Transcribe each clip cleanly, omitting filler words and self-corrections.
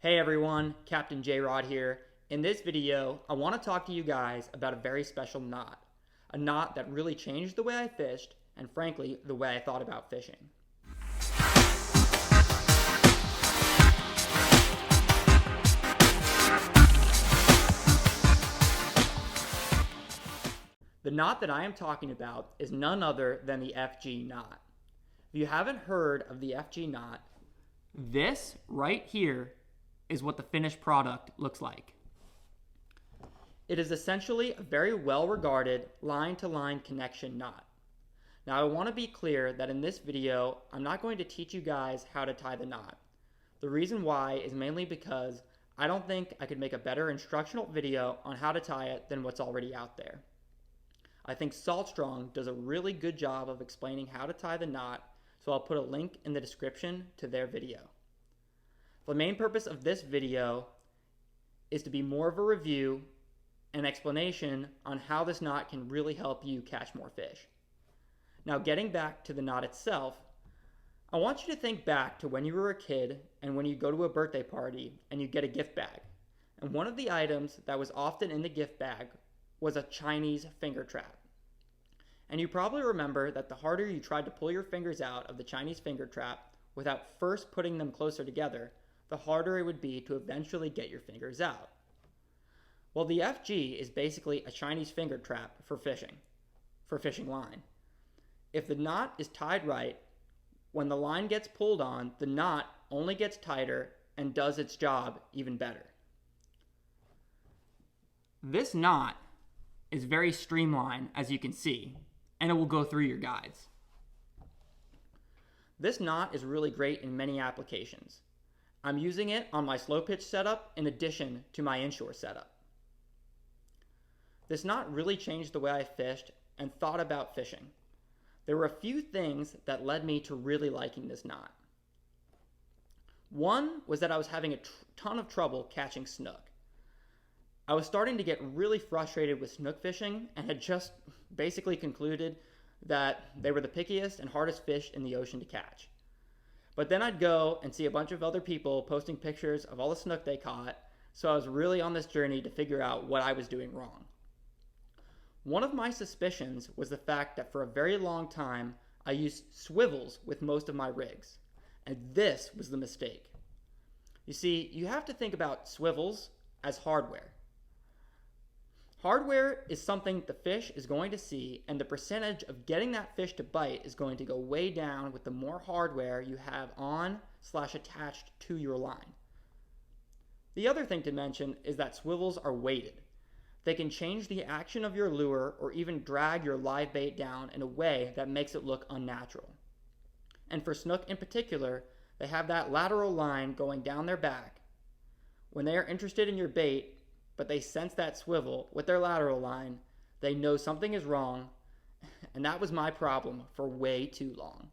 Hey everyone, Captain J-Rod here. In this video, I want to talk to you guys about a very special knot. A knot that really changed the way I fished, and frankly, the way I thought about fishing. The knot that I am talking about is none other than the FG knot. If you haven't heard of the FG knot, this right here is what the finished product looks like. It is essentially a very well-regarded line-to-line connection knot. Now I want to be clear that in this video, I'm not going to teach you guys how to tie the knot. The reason why is mainly because I don't think I could make a better instructional video on how to tie it than what's already out there. I think Saltstrong does a really good job of explaining how to tie the knot, so I'll put a link in the description to their video. The main purpose of this video is to be more of a review and explanation on how this knot can really help you catch more fish. Now, getting back to the knot itself, I want you to think back to when you were a kid and when you go to a birthday party and you get a gift bag. And one of the items that was often in the gift bag was a Chinese finger trap. And you probably remember that the harder you tried to pull your fingers out of the Chinese finger trap without first putting them closer together, the harder it would be to eventually get your fingers out. Well, the FG is basically a Chinese finger trap for fishing line. If the knot is tied right, when the line gets pulled on, the knot only gets tighter and does its job even better. This knot is very streamlined, as you can see, and it will go through your guides. This knot is really great in many applications. I'm using it on my slow pitch setup in addition to my inshore setup. This knot really changed the way I fished and thought about fishing. There were a few things that led me to really liking this knot. One was that I was having a ton of trouble catching snook. I was starting to get really frustrated with snook fishing and had just basically concluded that they were the pickiest and hardest fish in the ocean to catch. But then I'd go and see a bunch of other people posting pictures of all the snook they caught, so I was really on this journey to figure out what I was doing wrong. One of my suspicions was the fact that for a very long time, I used swivels with most of my rigs, and this was the mistake. You see, you have to think about swivels as hardware. Hardware is something the fish is going to see, and the percentage of getting that fish to bite is going to go way down with the more hardware you have on/attached to your line. The other thing to mention is that swivels are weighted. They can change the action of your lure or even drag your live bait down in a way that makes it look unnatural. And for snook in particular, they have that lateral line going down their back. When they are interested in your bait, but they sense that swivel with their lateral line, they know something is wrong, and that was my problem for way too long.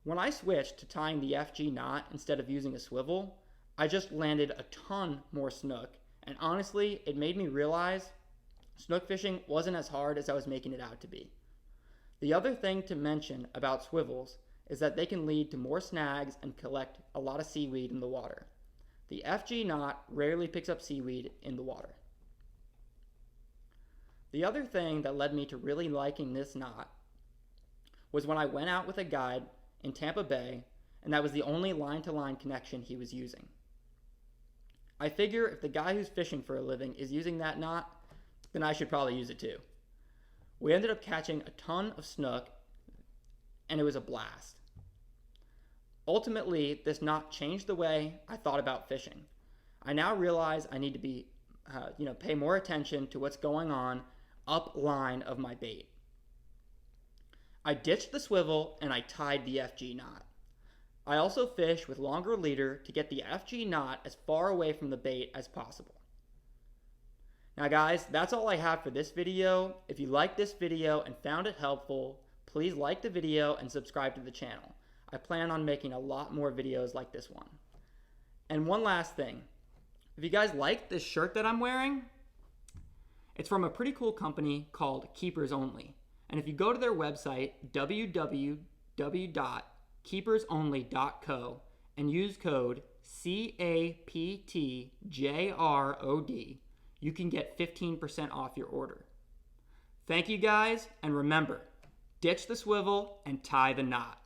When I switched to tying the FG knot instead of using a swivel, I just landed a ton more snook, and honestly, it made me realize snook fishing wasn't as hard as I was making it out to be. The other thing to mention about swivels is that they can lead to more snags and collect a lot of seaweed in the water. The FG knot rarely picks up seaweed in the water. The other thing that led me to really liking this knot was when I went out with a guide in Tampa Bay, and that was the only line-to-line connection he was using. I figure if the guy who's fishing for a living is using that knot, then I should probably use it too. We ended up catching a ton of snook, and it was a blast. Ultimately, this knot changed the way I thought about fishing. I now realize I need to pay more attention to what's going on upline of my bait. I ditched the swivel and I tied the FG knot. I also fish with longer leader to get the FG knot as far away from the bait as possible. Now guys, that's all I have for this video. If you liked this video and found it helpful, please like the video and subscribe to the channel. I plan on making a lot more videos like this one. And one last thing. If you guys like this shirt that I'm wearing, it's from a pretty cool company called Keepers Only. And if you go to their website, www.keepersonly.co, and use code CAPTJROD, you can get 15% off your order. Thank you guys, and remember, ditch the swivel and tie the knot.